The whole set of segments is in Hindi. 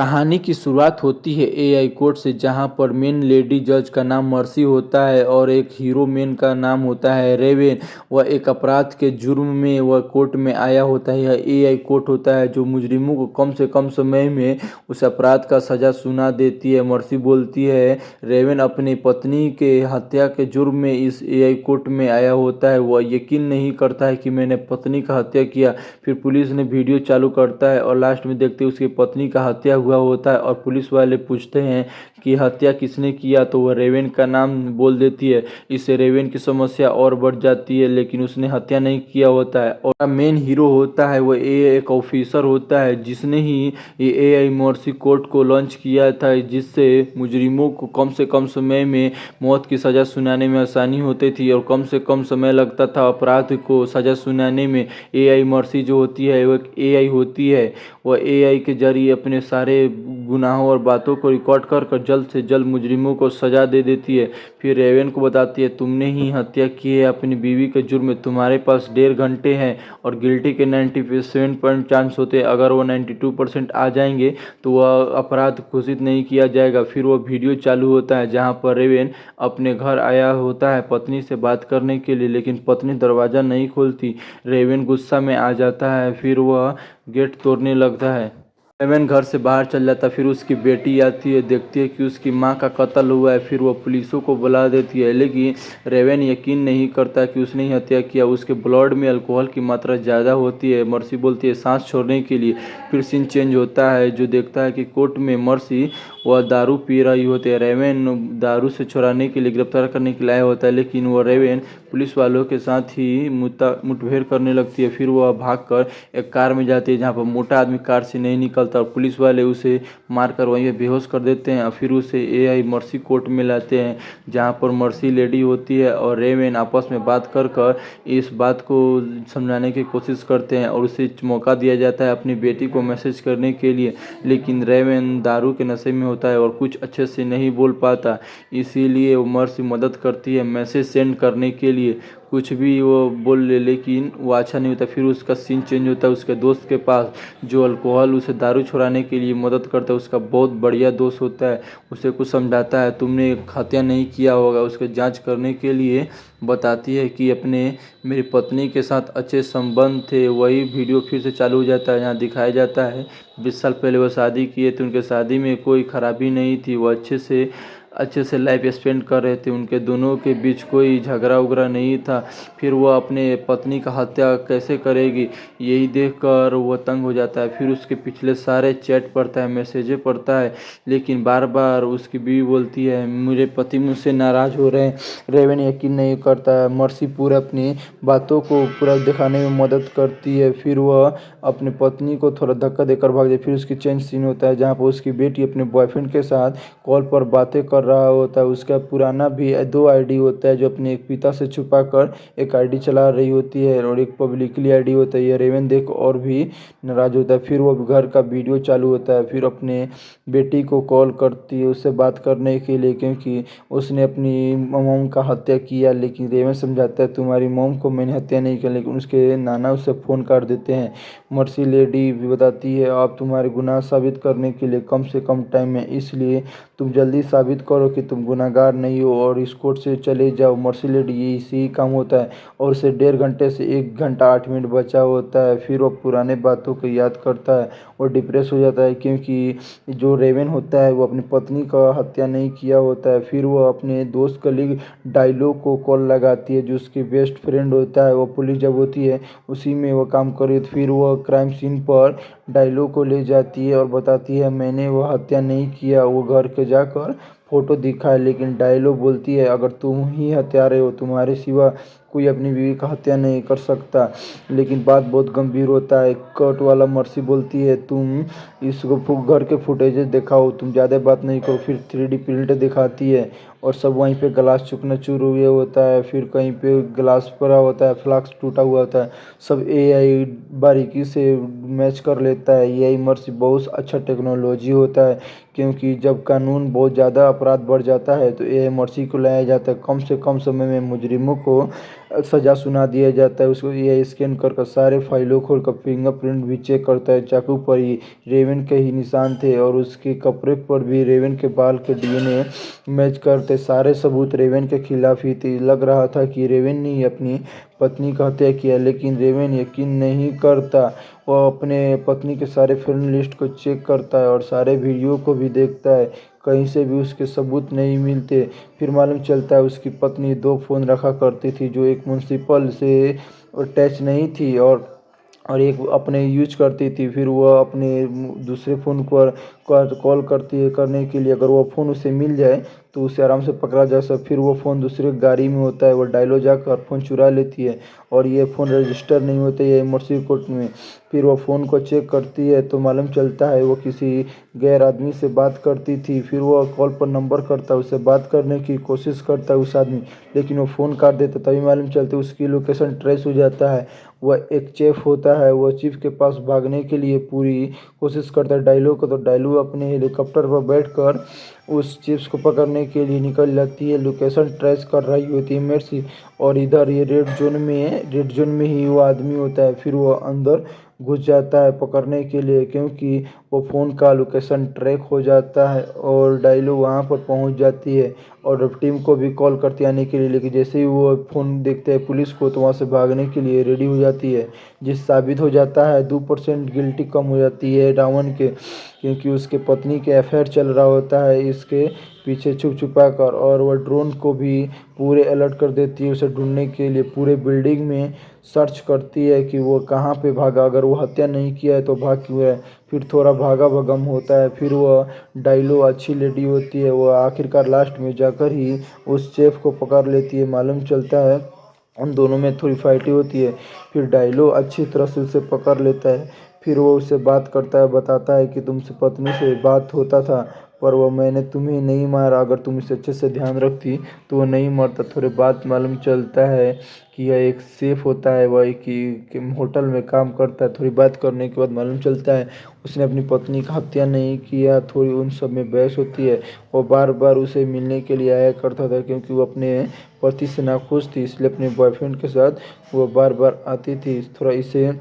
कहानी की शुरुआत होती है एआई कोर्ट से, जहां पर मेन लेडी जज का नाम मर्सी होता है और एक हीरो मेन का नाम होता है रेवेन। वह एक अपराध के जुर्म में वह कोर्ट में आया होता है। यह एआई कोर्ट होता है जो मुजरिमों को कम से कम समय में उस अपराध का सजा सुना देती है। मर्सी बोलती है रेवेन अपनी पत्नी के हत्या के जुर्म में इस एआई कोर्ट में आया होता है। वह यकीन नहीं करता है कि मैंने पत्नी का हत्या किया। फिर पुलिस ने वीडियो चालू करता है और लास्ट में देखते हैं उसकी पत्नी का हत्या हुआ होता है और पुलिस वाले पूछते हैं कि हत्या किसने किया, तो वह रेवेन का नाम बोल देती है। इससे रेवेन की समस्या और बढ़ जाती है, लेकिन उसने हत्या नहीं किया होता है। और मेन हीरो होता है वह एक ऑफिसर होता है जिसने ही ये एआई मर्सी कोर्ट को लॉन्च किया था, जिससे मुजरिमों को कम से कम समय में मौत की सज़ा सुनाने में आसानी होती थी और कम से कम समय लगता था अपराध को सज़ा सुनाने में। एआई मर्सी जो होती है वो एक एआई होती है। वह एआई के जरिए अपने सारे गुनाहों और बातों को रिकॉर्ड कर जल्द से जल्द मुजरिमों को सज़ा दे देती है। फिर रेवेन को बताती है तुमने ही हत्या की है अपनी बीवी के जुर्म में, तुम्हारे पास 1.5 घंटे हैं और गिल्टी के 97% चांस होते हैं। अगर वो 92% आ जाएंगे तो वह अपराध घोषित नहीं किया जाएगा। फिर वह वीडियो चालू होता है जहाँ पर रेवेन अपने घर आया होता है पत्नी से बात करने के लिए, लेकिन पत्नी दरवाज़ा नहीं खोलती। रेवेन गुस्सा में आ जाता है, फिर वह गेट तोड़ने लगता है। रेवेन घर से बाहर चल जाता है। फिर उसकी बेटी आती है, देखती है कि उसकी माँ का कत्ल हुआ है। फिर वह पुलिसों को बुला देती है, लेकिन रेवेन यकीन नहीं करता कि उसने ही हत्या किया। उसके ब्लड में अल्कोहल की मात्रा ज़्यादा होती है। मर्सी बोलती है सांस छोड़ने के लिए। फिर सीन चेंज होता है जो देखता है कि कोर्ट में मर्सी वह दारू पी रही होती है। रेवेन दारू से छुड़ाने के लिए गिरफ्तार करने के लिए आया होता है, लेकिन वह रेवेन पुलिस वालों के साथ ही मुठभेड़ करने लगती है। फिर वह भागकर एक कार में जाती है जहाँ पर मोटा आदमी कार से नहीं निकलता और पुलिस वाले उसे मारकर वहीं पे बेहोश कर देते हैं। और फिर उसे एआई मर्सी कोर्ट में लाते हैं जहाँ पर मर्सी लेडी होती है और रेवेन आपस में बात कर इस बात को समझाने की कोशिश करते हैं और उसे मौका दिया जाता है अपनी बेटी को मैसेज करने के लिए, लेकिन रेवेन दारू के नशे में होता है और कुछ अच्छे से नहीं बोल पाता। इसीलिए वो मर्सी मदद करती है मैसेज सेंड करने के लिए। कुछ भी वो बोल ले, लेकिन वो अच्छा नहीं होता। फिर उसका सीन चेंज होता है उसके दोस्त के पास जो अल्कोहल उसे दारू छुड़ाने के लिए मदद करता है। उसका बहुत बढ़िया दोस्त होता है, उसे कुछ समझाता है तुमने हत्या नहीं किया होगा। उसके जांच करने के लिए बताती है कि अपने मेरी पत्नी के साथ अच्छे संबंध थे। वही वीडियो फिर से चालू हो जाता है जहाँ दिखाया जाता है 20 साल पहले वो शादी किए थे, उनके शादी में कोई खराबी नहीं थी, वो अच्छे से लाइफ स्पेंड कर रहे थे, उनके दोनों के बीच कोई झगड़ा उगड़ा नहीं था। फिर वह अपने पत्नी का हत्या कैसे करेगी यही देखकर वह तंग हो जाता है। फिर उसके पिछले सारे चैट पढ़ता है, मैसेजें पढ़ता है, लेकिन बार बार उसकी बीवी बोलती है मेरे पति मुझसे नाराज़ हो रहे हैं। रेवेन यकीन नहीं करता है। मर्सी पूरा अपनी बातों को पूरा दिखाने में मदद करती है। फिर वह अपनी पत्नी को थोड़ा धक्का देकर भाग जाए। फिर उसकी चेंज सीन होता है जहाँ पर उसकी बेटी अपने बॉयफ्रेंड के साथ कॉल पर बातें कर रहा होता है। उसका पुराना भी 2 आईडी होता है जो अपने एक पिता से छुपा कर एक आईडी चला रही होती है और एक पब्लिकली आईडी होता है। ये रेवेन देख और भी नाराज होता है। फिर वो घर का वीडियो चालू होता है। फिर अपने बेटी को कॉल करती है उससे बात करने के लिए, क्योंकि उसने अपनी मॉम का हत्या किया। लेकिन रेवेन समझाता है तुम्हारी मॉम को मैंने हत्या नहीं किया, लेकिन उसके नाना उससे फ़ोन काट देते हैं। मर्सी लेडी भी बताती है आप तुम्हारे गुनाह साबित करने के लिए कम से कम टाइम है, इसलिए तुम जल्दी साबित करो कि तुम गुनहगार नहीं हो और इस कोर्ट से चले जाओ। मर्सी लेडी ये इसी काम होता है और उसे 1.5 घंटे से 1 घंटा 8 मिनट बचा होता है। फिर वो पुराने बातों को याद करता है और डिप्रेस हो जाता है, क्योंकि जो रेवेन होता है वो अपनी पत्नी का हत्या नहीं किया होता है। फिर वो अपने दोस्त कलीग डायलो को कॉल लगाती है जो उसकी बेस्ट फ्रेंड होता है। वो पुलिस जब होती है उसी में वो काम कर रही है। फिर वो क्राइम सीन पर डायलो को ले जाती है और बताती है मैंने वो हत्या नहीं किया। वो घर के जाकर फोटो दिखाए, लेकिन डायलो बोलती है अगर तुम ही हत्यारे हो तुम्हारे सिवा कोई अपनी बीवी का हत्या नहीं कर सकता। लेकिन बात बहुत गंभीर होता है। कट वाला मर्सी बोलती है तुम इसको घर के फुटेजेस दिखाओ, तुम ज़्यादा बात नहीं करो। फिर 3D प्रिंट दिखाती है और सब वहीं पे ग्लास चूर हुए होता है। फिर कहीं पे ग्लास पड़ा होता है, फ्लास्क टूटा हुआ होता है। सब एआई बारीकी से मैच कर लेता है। एआई मर्सी बहुत अच्छा टेक्नोलॉजी होता है, क्योंकि जब कानून बहुत ज़्यादा अपराध बढ़ जाता है तो एआई मर्सी को लाया जाता है। कम से कम समय में मुजरिमों को सज़ा सुना दिया जाता है। उसको ये स्कैन कर सारे फाइलों खोल कर फिंगरप्रिंट भी चेक करता है। चाकू पर ही रेवेन के ही निशान थे और उसके कपड़े पर भी रेवेन के बाल के डीएनए मैच करते। सारे सबूत रेवेन के खिलाफ ही थे। लग रहा था कि रेवेन ने ही अपनी पत्नी का हत्या किया, लेकिन रेवेन यकीन नहीं करता। वह अपने पत्नी के सारे फ्रेंड लिस्ट को चेक करता है और सारे वीडियो को भी देखता है, कहीं से भी उसके सबूत नहीं मिलते। फिर मालूम चलता है उसकी पत्नी 2 फ़ोन रखा करती थी, जो एक म्युनिसिपल से अटैच नहीं थी और एक अपने यूज करती थी। फिर वह अपने दूसरे फ़ोन पर कॉल करने के लिए, अगर वो फ़ोन उसे मिल जाए तो उसे आराम से पकड़ा जा सकता। फिर वो फ़ोन दूसरे गाड़ी में होता है, वो डायलो जाकर फ़ोन चुरा लेती है और ये फ़ोन रजिस्टर नहीं होते ये इमर्सिव कोर्ट में। फिर वो फ़ोन को चेक करती है तो मालूम चलता है वो किसी गैर आदमी से बात करती थी। फिर वो कॉल पर नंबर करता है, उससे बात करने की कोशिश करता है उस आदमी, लेकिन वो फ़ोन काट देता। तभी मालूम चलता है उसकी लोकेशन ट्रेस हो जाता है। वह एक चीफ होता है, वह चीफ के पास भागने के लिए पूरी कोशिश करता है डायलो को, तो डायलो अपने हेलीकॉप्टर पर बैठकर उस चिप्स को पकड़ने के लिए निकल जाती है। लोकेशन ट्रेस कर रही होती है मेर्सी, और इधर ये रेड जोन में ही वो आदमी होता है। फिर वो अंदर घुस जाता है पकड़ने के लिए, क्योंकि वो फ़ोन का लोकेशन ट्रैक हो जाता है और डायलो वहाँ पर पहुँच जाती है और टीम को भी कॉल करती है आने के लिए। लेकिन जैसे ही वो फ़ोन देखते हैं पुलिस को, तो वहाँ से भागने के लिए रेडी हो जाती है, जिस साबित हो जाता है 2% गिल्टी कम हो जाती है रावण के, क्योंकि उसके पत्नी के अफेयर चल रहा होता है इसके पीछे छुप छुपा कर। और वह ड्रोन को भी पूरे अलर्ट कर देती है उसे ढूंढने के लिए। पूरे बिल्डिंग में सर्च करती है कि वो कहाँ पे भागा, अगर वो हत्या नहीं किया है तो भाग क्यों है। फिर थोड़ा भागा भगम होता है। फिर वह डायलो अच्छी लेडी होती है, वह आखिरकार लास्ट में जाकर ही उस शेफ को पकड़ लेती है। मालूम चलता है उन दोनों में थोड़ी फाइटिंग होती है। फिर डायलो अच्छी तरह से उसे पकड़ लेता है। फिर वो उससे बात करता है, बताता है कि तुमसे पत्नी से बात होता था, पर वो मैंने तुम्हें नहीं मारा, अगर तुम इसे अच्छे से ध्यान रखती तो वो नहीं मरता। थोड़े बाद मालूम चलता है कि यह एक सेफ होता है, वह कि होटल में काम करता है। थोड़ी बात करने के बाद मालूम चलता है उसने अपनी पत्नी का हत्या नहीं किया। थोड़ी उन सब में बहस होती है। वो बार बार उसे मिलने के लिए आया करता था, क्योंकि वो अपने पति से नाखुश थी, इसलिए अपने बॉयफ्रेंड के साथ वो बार बार आती थी। थोड़ा इसे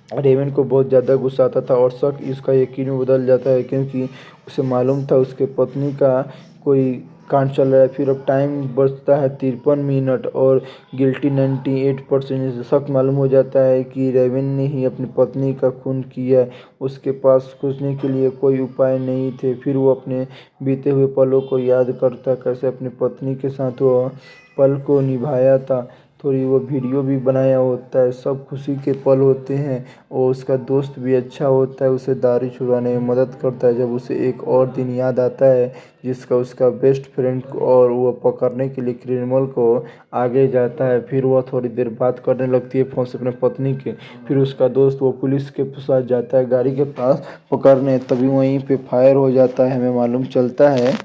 रेवन को बहुत ज़्यादा गुस्सा आता था और शक इसका यकीन में बदल जाता है, क्योंकि उसे मालूम था उसके पत्नी का कोई कांड चल रहा है। फिर अब टाइम बचता है 53 मिनट और गिल्टी 98%। शक मालूम हो जाता है कि रेवन ने ही अपनी पत्नी का खून किया है। उसके पास खोजने के लिए कोई उपाय नहीं थे। फिर वो अपने बीते हुए पलों को याद करता, कैसे अपनी पत्नी के साथ वो पल को निभाया था। थोड़ी वो वीडियो भी बनाया होता है, सब खुशी के पल होते हैं। और उसका दोस्त भी अच्छा होता है, उसे दारू छुड़ाने में मदद करता है। जब उसे एक और दिन याद आता है जिसका उसका बेस्ट फ्रेंड को, और वो पकड़ने के लिए क्रिमिनल को आगे जाता है। फिर वह थोड़ी देर बात करने लगती है फ़ोन से अपने पत्नी के। फिर उसका दोस्त वो पुलिस के साथ जाता है गाड़ी के पास पकड़ने, तभी वहीं पे फायर हो जाता है। हमें मालूम चलता है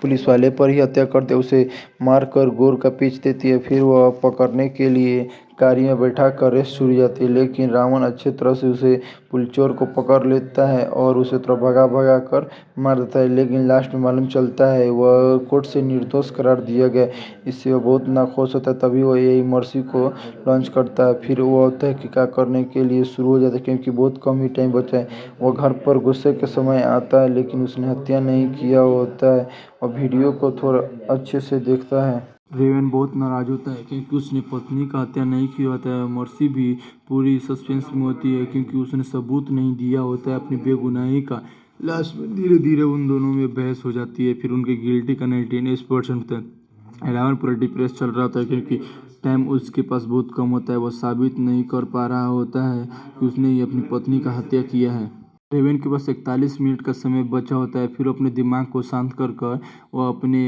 पुलिस वाले पर ही हत्या करते, उसे मारकर गोर का पीच देती है। फिर वह पकड़ने के लिए गाड़ी में बैठा कर रेस शुरू जाती है, लेकिन रावण अच्छे तरह से उसे पुलचोर को पकड़ लेता है और उसे थोड़ा भगा भगा कर मार देता है। लेकिन लास्ट में मालूम चलता है वह कोर्ट से निर्दोष करार दिया गया। इससे वह बहुत नाखुश होता है। तभी वह यही मर्सी को लॉन्च करता है। फिर वह तहकीकात करने के लिए शुरू हो जाता है, क्योंकि बहुत कम ही टाइम बचा है। वह घर पर गुस्से के समय आता है, लेकिन उसने हत्या नहीं किया होता है और वीडियो को थोड़ा अच्छे से देखता है। रेवन बहुत नाराज होता है, क्योंकि उसने पत्नी का हत्या नहीं किया होता है। मर्सी भी पूरी सस्पेंस में होती है, क्योंकि उसने सबूत नहीं दिया होता है अपनी बेगुनाही का। लास्ट में धीरे धीरे उन दोनों में बहस हो जाती है। फिर उनके गिल्टी का 99% तक रावण पूरा डिप्रेस चल रहा होता है, क्योंकि टाइम उसके पास बहुत कम होता है। वह साबित नहीं कर पा रहा होता है कि उसने ही अपनी पत्नी का हत्या किया है। रेवन के पास 41 मिनट का समय बचा होता है। फिर अपने दिमाग को शांत कर कर वह अपने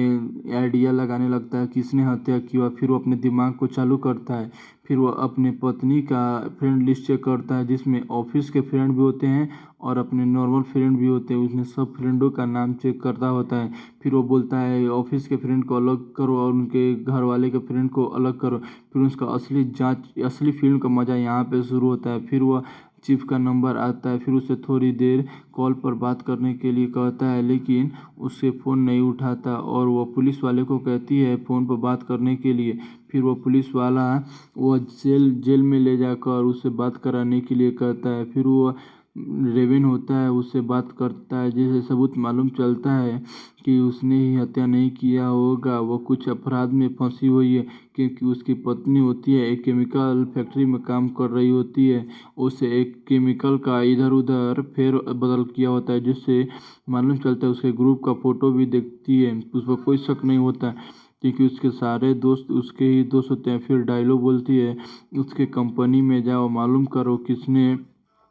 आइडिया लगाने लगता है किसने हत्या किया। फिर वो अपने दिमाग को चालू करता है। फिर वह अपने पत्नी का फ्रेंड लिस्ट चेक करता है, जिसमें ऑफिस के फ्रेंड भी होते हैं और अपने नॉर्मल फ्रेंड भी होते हैं। उसने सब फ्रेंडों का नाम चेक करता होता है। फिर वो बोलता है ऑफिस के फ्रेंड को अलग करो और उनके घर वाले के फ्रेंड को अलग करो। फिर उसका असली फिल्म का मज़ा यहाँ पे शुरू होता है। फिर वह चीफ का नंबर आता है। फिर उसे थोड़ी देर कॉल पर बात करने के लिए कहता है, लेकिन उससे फ़ोन नहीं उठाता और वो पुलिस वाले को कहती है फ़ोन पर बात करने के लिए। फिर वो पुलिस वाला वो जेल में ले जाकर उससे बात कराने के लिए कहता है। फिर वो रेवेन होता है उससे बात करता है, जिससे सबूत मालूम चलता है कि उसने ही हत्या नहीं किया होगा, वो कुछ अपराध में फंसी हुई है, क्योंकि उसकी पत्नी होती है एक केमिकल फैक्ट्री में काम कर रही होती है। उसे एक केमिकल का इधर उधर फेर बदल किया होता है, जिससे मालूम चलता है। उसके ग्रुप का फोटो भी देखती है, उस पर कोई शक नहीं होता क्योंकि उसके सारे दोस्त उसके ही दोस्त होते हैं। फिर डायलॉग बोलती है, उसके कंपनी में जाओ, मालूम करो किसने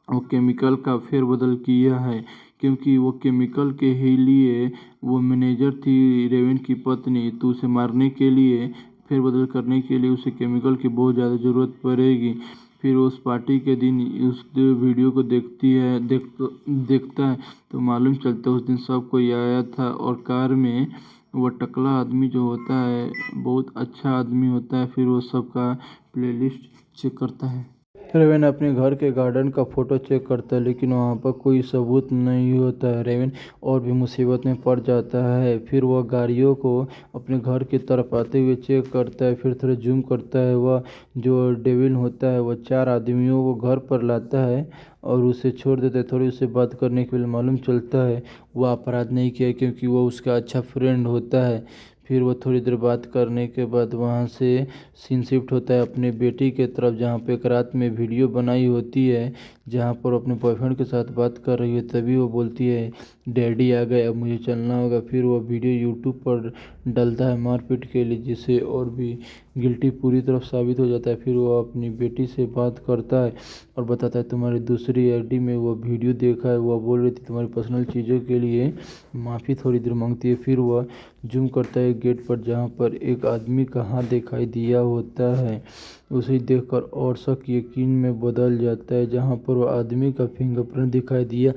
वो केमिकल का फेरबदल किया है, क्योंकि वो केमिकल के ही लिए वो मैनेजर थी रेवेन की पत्नी, तो उसे मारने के लिए फेरबदल करने के लिए उसे केमिकल की बहुत ज़्यादा ज़रूरत पड़ेगी। फिर उस पार्टी के दिन उस वीडियो को देखता है तो मालूम चलता है उस दिन सब कोई आया था और कार में वो टकला आदमी जो होता है बहुत अच्छा आदमी होता है। फिर वो सबका प्लेलिस्ट चेक करता है। रेवेन अपने घर के गार्डन का फोटो चेक करता है, लेकिन वहाँ पर कोई सबूत नहीं होता है। रेवेन और भी मुसीबत में पड़ जाता है। फिर वह गाड़ियों को अपने घर की तरफ आते हुए चेक करता है। फिर थोड़ा जूम करता है, वह जो डेविल होता है वह 4 आदमियों को घर पर लाता है और उसे छोड़ देता है। थोड़ी उससे बात करने के लिए मालूम चलता है वह अपराध नहीं किया, क्योंकि वह उसका अच्छा फ्रेंड होता है। फिर वो थोड़ी देर बात करने के बाद वहाँ से सीन शिफ्ट होता है अपने बेटी के तरफ, जहाँ पे एक रात में वीडियो बनाई होती है जहाँ पर अपने बॉयफ्रेंड के साथ बात कर रही है। तभी वो बोलती है, डैडी आ गए, अब मुझे चलना होगा। फिर वो वीडियो यूट्यूब पर डालता है मारपीट के लिए, जिससे और भी गिल्टी पूरी तरफ साबित हो जाता है। फिर वो अपनी बेटी से बात करता है और बताता है, तुम्हारी दूसरी आईडी में वो वीडियो देखा है, वह बोल रही थी तुम्हारी पर्सनल चीज़ों के लिए माफ़ी थोड़ी देर मांगती है। फिर वह जूम करता है गेट पर, जहाँ पर एक आदमी का हाथ दिखाई दिया होता है। उसे देखकर और शक यकीन में बदल जाता है, जहाँ पर वो आदमी का फिंगरप्रिंट दिखाई दिया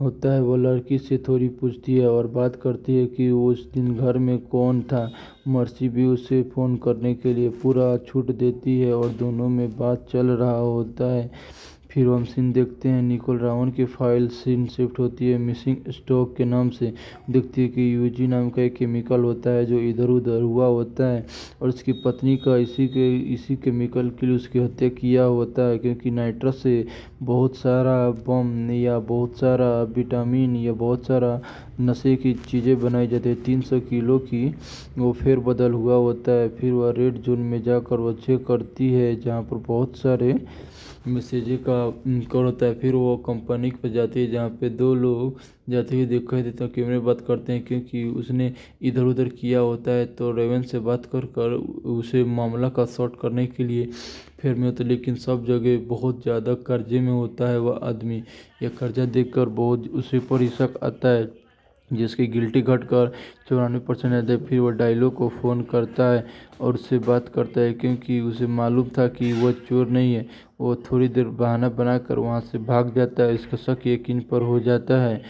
होता है। वो लड़की से थोड़ी पूछती है और बात करती है कि वो उस दिन घर में कौन था। मर्सी भी उसे फ़ोन करने के लिए पूरा छूट देती है और दोनों में बात चल रहा होता है। फिर हम सीन देखते हैं, निकोल रावण की फाइल सीन शिफ्ट होती है मिसिंग स्टॉक के नाम से। देखती है कि यूजी नाम का एक केमिकल होता है जो इधर उधर हुआ होता है और उसकी पत्नी का इसी केमिकल के लिए उसकी हत्या किया होता है, क्योंकि नाइट्रस से बहुत सारा बम या बहुत सारा विटामिन या बहुत सारा नशे की चीज़ें बनाई जाती है। 300 किलो की वो फेरबदल हुआ होता है। फिर वह रेड जोन में जाकर वो चेक करती है, जहाँ पर बहुत सारे मैसेजें का कॉल होता है। फिर वो कंपनी पर जाती है, जहाँ पे 2 लोग जाते हुए दिखाई देते हैं, कैमरे बात करते हैं, क्योंकि उसने इधर उधर किया होता है। तो रेवन से बात कर उसे मामला का सॉर्ट करने के लिए फिर में होता है, लेकिन सब जगह बहुत ज़्यादा कर्जे में होता है वह आदमी। यह कर्जा देखकर बहुत उसी पर ही शक आता है, जिसकी गिल्टी घटकर 94% रहता है। फिर वह डायलॉग को फ़ोन करता है और उससे बात करता है, क्योंकि उसे मालूम था कि वह चोर नहीं है। वो थोड़ी देर बहाना बनाकर वहाँ से भाग जाता है, इसका शक यकीन पर हो जाता है।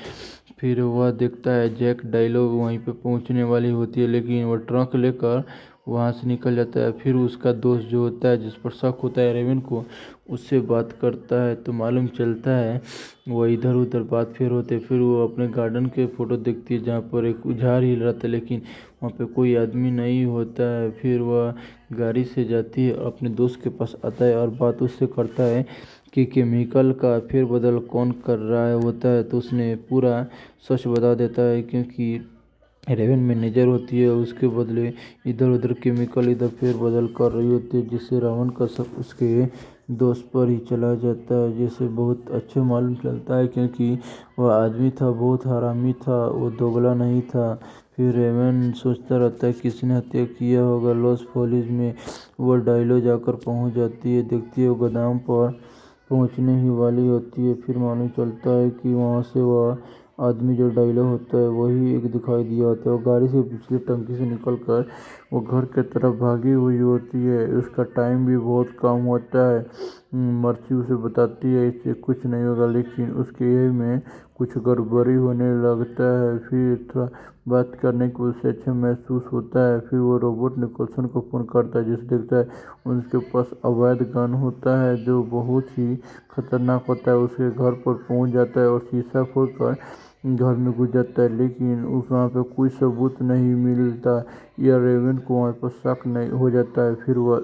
फिर वह देखता है जैक डायलॉग वहीं पे पहुँचने वाली होती है, लेकिन वह ट्रक लेकर वहाँ से निकल जाता है। फिर उसका दोस्त जो होता है, जिस पर शक होता है रेवन को, उससे बात करता है तो मालूम चलता है वह इधर उधर बात फिर होते। फिर वो अपने गार्डन के फ़ोटो देखती है, जहाँ पर एक झाड़ हिल रहा था, लेकिन वहाँ पे कोई आदमी नहीं होता है। फिर वह गाड़ी से जाती है और अपने दोस्त के पास आता है और बात उससे करता है कि केमिकल का फेरबदल कौन कर रहा है होता है। तो उसने पूरा सच बता देता है, क्योंकि रेवन मैनेजर होती है, उसके बदले इधर उधर केमिकल इधर फेरबदल कर रही होती है, जिससे रावण का शक उसके दोस्त पर ही चला जाता है, जिसे बहुत अच्छे मालूम चलता है, क्योंकि वह आदमी था बहुत हरामी था, वो दोगला नहीं था। फिर रेवन सोचता रहता है किसने हत्या किया होगा। लॉस फोलिज में वह डायलो जाकर पहुंच जाती है, देखती है वो गोदाम पर पहुंचने ही वाली होती है। फिर मालूम चलता है कि वहाँ से वह आदमी जो डायलॉग होता है वही एक दिखाई दिया होता है। वो गाड़ी से पिछली टंकी से निकलकर वो घर के तरफ भागी हुई होती है। उसका टाइम भी बहुत कम होता है। मर्सी उसे बताती है इससे कुछ नहीं होगा, लेकिन उसके एम में कुछ गड़बड़ी होने लगता है। फिर थोड़ा बात करने को उसे अच्छा महसूस होता है। फिर वो रोबोट निकोलसन को फ़ोन करता है, जिसे देखता है उनके पास अवैध गन होता है जो बहुत ही खतरनाक होता है। उसके घर पर पहुंच जाता है और शीशा फोड़कर घर में घुस जाता है, लेकिन उस वहाँ पे कोई सबूत नहीं मिलता या रेवन को वहाँ पर शक नहीं हो जाता है। फिर वह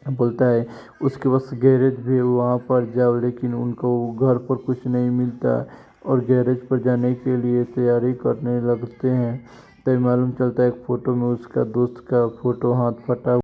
बोलता है उसके पास गैरेज भी है, वहाँ पर जाओ, लेकिन उनको घर पर कुछ नहीं मिलता और गैरेज पर जाने के लिए तैयारी करने लगते हैं। तभी मालूम चलता है एक फ़ोटो में उसका दोस्त का फ़ोटो हाथ फटा